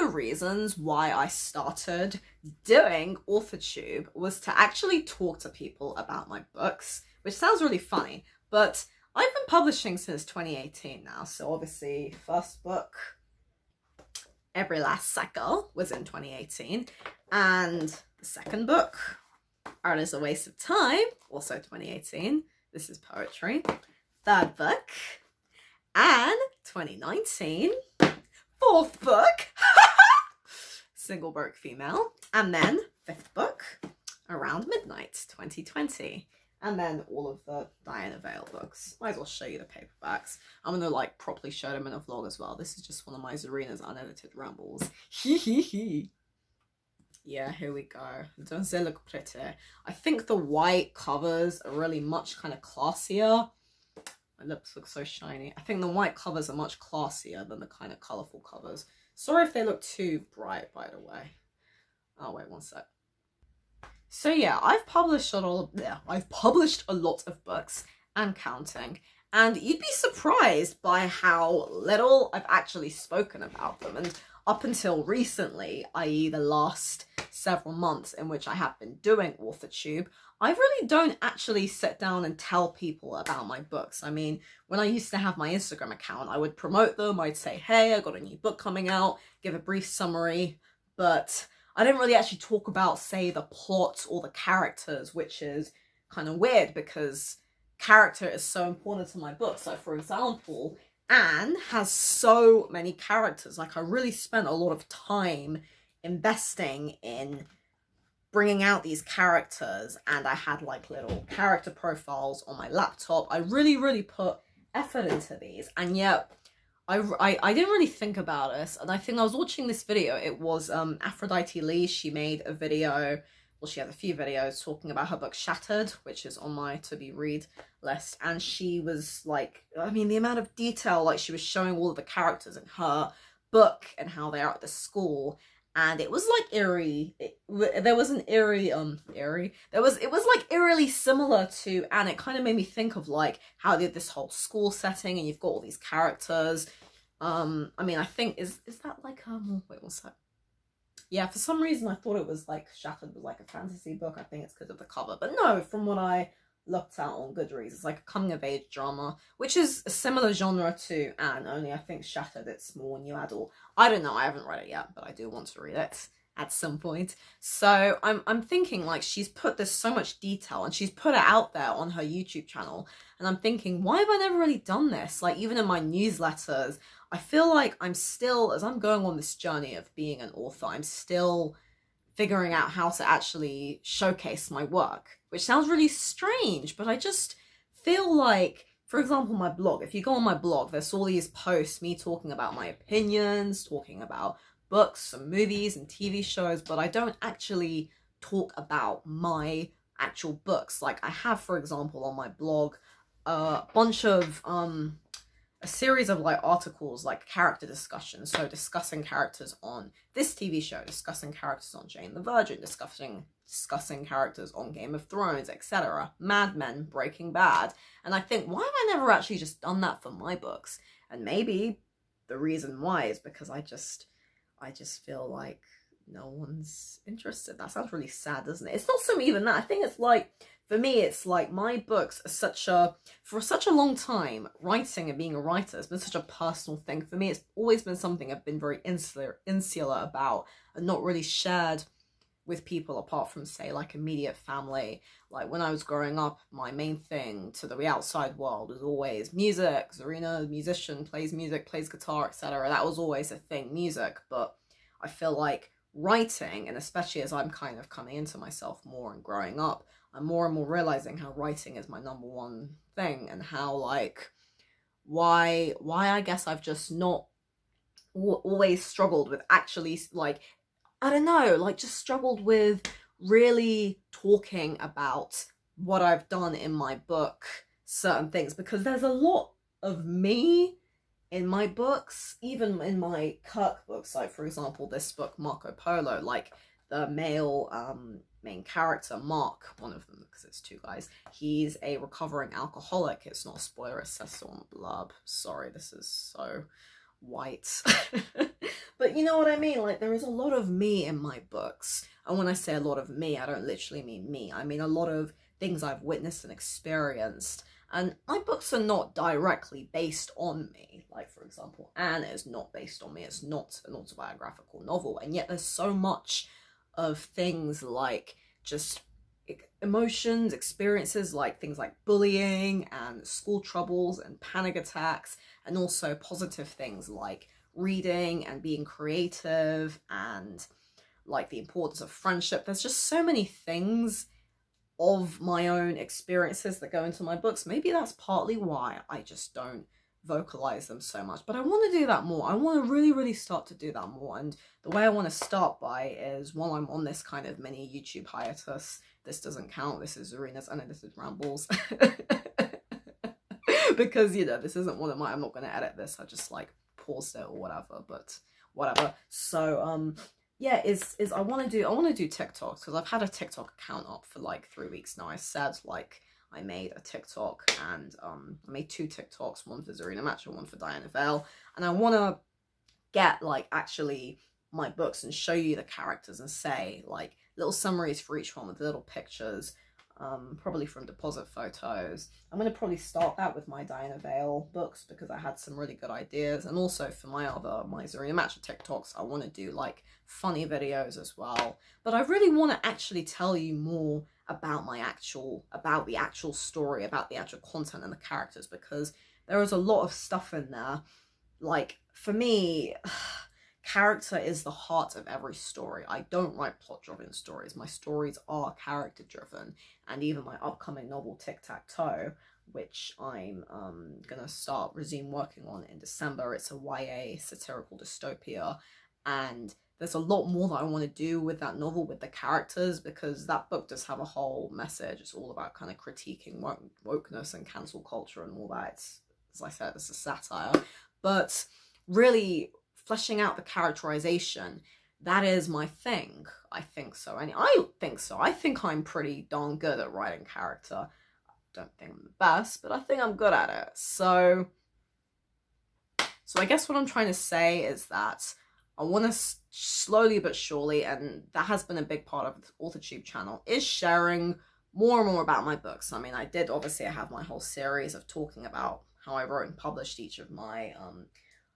the reasons why I started doing authortube was to actually talk to people about my books, which sounds really funny, but I've been publishing since 2018 now. So obviously first book, Every Last Cycle, was in 2018, and the second book, Art is a Waste of Time, also 2018. This is poetry. Third book, and 2019. Fourth book, Single Broke Female. And then fifth book, Around Midnight, 2020. And then all of the Diana Vale books. Might as well show you the paperbacks. I'm gonna like properly show them in a vlog as well. This is just one of my Zarina's unedited rambles. Yeah, here we go. Don't they look pretty? I think the white covers are really much kind of classier. My lips look so shiny. I think the white covers are much classier than the kind of colourful covers. Sorry if they look too bright, by the way. Oh, wait, one sec. So yeah, I've published a lot of books and counting, and you'd be surprised by how little I've actually spoken about them. And up until recently, i.e. the last several months in which I have been doing authortube, I really don't actually sit down and tell people about my books. I mean, when I used to have my Instagram account, I would promote them. I'd say, hey, I got a new book coming out, give a brief summary, but I didn't really actually talk about, say, the plot or the characters, which is kind of weird because character is so important to my books. So, for example, Anne has so many characters. Like, I really spent a lot of time investing in bringing out these characters, and I had like little character profiles on my laptop. I really put effort into these, and yet I didn't really think about this. And I think I was watching this video. It was Aphrodite Lee. She made a video, well, she has a few videos talking about her book Shattered, which is on my to be read list. And she was like, I mean, the amount of detail, like she was showing all of the characters in her book and how they are at the school. And it was like eerie. It was like eerily similar to, and it kind of made me think of like how they did this whole school setting, and you've got all these characters. I mean, I think is that like wait, what's that? Yeah, for some reason I thought it was like Shattered was like a fantasy book. I think it's because of the cover, but no, from what I looked at on Goodreads, it's like a coming of age drama, which is a similar genre to Anne, only I think Shattered, it's more new adult. I don't know, I haven't read it yet, but I do want to read it at some point. So I'm thinking like she's put this so much detail and she's put it out there on her YouTube channel, and I'm thinking, why have I never really done this? Like even in my newsletters, I feel like I'm still, as I'm going on this journey of being an author, I'm still figuring out how to actually showcase my work, which sounds really strange, but I just feel like, for example, my blog, if you go on my blog, there's all these posts, me talking about my opinions, talking about books and movies and TV shows, but I don't actually talk about my actual books. Like I have, for example, on my blog, a bunch of, a series of like articles, like character discussions. So discussing characters on this TV show, discussing characters on Jane the Virgin, discussing characters on Game of Thrones, etc. Mad Men, Breaking Bad. And I think, why have I never actually just done that for my books? And maybe the reason why is because I just feel like no one's interested. That sounds really sad, doesn't it? It's not so even that. I think it's like, for me, it's like my books are for such a long time, writing and being a writer has been such a personal thing. For me, it's always been something I've been very insular about and not really shared with people apart from, say, like immediate family. Like when I was growing up, my main thing to the outside world was always music. Zarina, musician, plays music, plays guitar, etc. That was always a thing, music. But I feel like writing, and especially as I'm kind of coming into myself more and growing up, I'm more and more realizing how writing is my number one thing, and how like why I guess I've just not always struggled with actually, like, I don't know, like just struggled with really talking about what I've done in my book, certain things, because there's a lot of me in my books, even in my Kirk books, like for example this book Marco Polo, like the male main character, Mark, one of them, because it's two guys, he's a recovering alcoholic. It's not a spoiler, it says so on the blurb. Sorry, this is so white. But you know what I mean? Like, there is a lot of me in my books. And when I say a lot of me, I don't literally mean me. I mean a lot of things I've witnessed and experienced. And my books are not directly based on me. Like, for example, Anne is not based on me. It's not an autobiographical novel. And yet there's so much of things like just emotions, experiences, like things like bullying and school troubles and panic attacks, and also positive things like reading and being creative and like the importance of friendship. There's just so many things of my own experiences that go into my books. Maybe that's partly why I just don't vocalize them so much, but I want to do that more. I want to really start to do that more, and the way I want to start by is while I'm on this kind of mini YouTube hiatus. This doesn't count, this is Zarina's, and this is Rambles. Because, you know, this isn't one of my, I'm not going to edit this, I just like paused it or whatever, but whatever. So yeah, I want to do TikToks, because I've had a TikTok account up for like 3 weeks now. I said like I made a TikTok, and I made 2 TikToks, one for Zarina Match and one for Diana Vale, and I want to get like actually my books and show you the characters and say like little summaries for each one with little pictures, probably from deposit photos. I'm going to probably start that with my Diana Vale books, because I had some really good ideas, and also for my Zarina Matcha TikToks, I want to do like funny videos as well. But I really want to actually tell you more about the actual story, about the actual content and the characters, because there is a lot of stuff in there. Like, for me, character is the heart of every story. I don't write plot-driven stories. My stories are character-driven. And even my upcoming novel, Tic-Tac-Toe, which I'm gonna resume working on in December. It's a YA satirical dystopia, and there's a lot more that I want to do with that novel, with the characters, because that book does have a whole message. It's all about kind of critiquing wokeness and cancel culture and all that. It's, as I said, it's a satire. But really fleshing out the characterization, that is my thing. I think so. And I think so. I think I'm pretty darn good at writing character. I don't think I'm the best, but I think I'm good at it. So I guess what I'm trying to say is that I want to slowly but surely, and that has been a big part of the authortube channel, is sharing more and more about my books. I mean, I have my whole series of talking about how I wrote and published each of my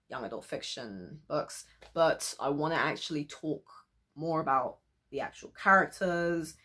young adult fiction books, but I want to actually talk more about the actual characters,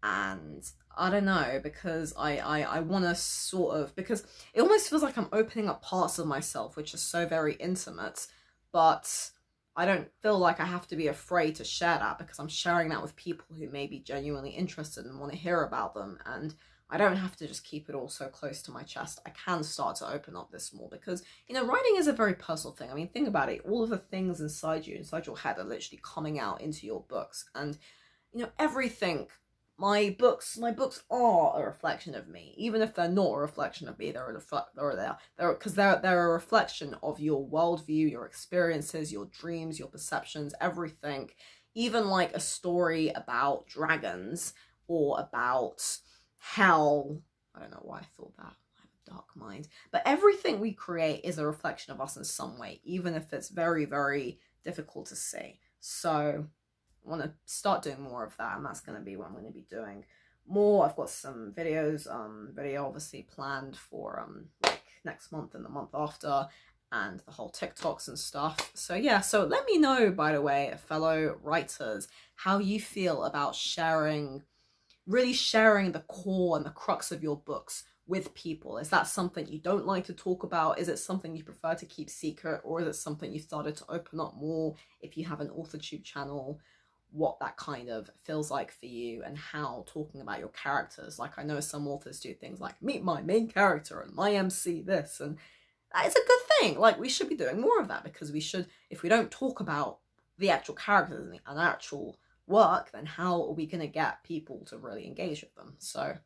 and I don't know, because I want to sort of, because it almost feels like I'm opening up parts of myself which are so very intimate, but I don't feel like I have to be afraid to share that, because I'm sharing that with people who may be genuinely interested and want to hear about them, and I don't have to just keep it all so close to my chest. I can start to open up this more, because, you know, writing is a very personal thing. I mean, think about it. All of the things inside you, inside your head, are literally coming out into your books. And, you know, everything, my books are a reflection of me. Even if they're not a reflection of me, they're a reflection of your worldview, your experiences, your dreams, your perceptions, everything. Even like a story about dragons or about hell. I don't know why I thought that. I have a dark mind. But everything we create is a reflection of us in some way, even if it's very, very difficult to see. So I want to start doing more of that, and that's going to be what I'm going to be doing more. I've got some video obviously planned for like next month and the month after, and the whole TikToks and stuff. So yeah, so let me know, by the way, fellow writers, how you feel about really sharing the core and the crux of your books with people. Is that something you don't like to talk about? Is it something you prefer to keep secret? Or is it something you started to open up more if you have an authortube channel? What that kind of feels like for you, and how talking about your characters, like I know some authors do things like meet my main character and my MC this, and that is a good thing. Like, we should be doing more of that, because we should, if we don't talk about the actual characters and the actual work, then how are we going to get people to really engage with them? So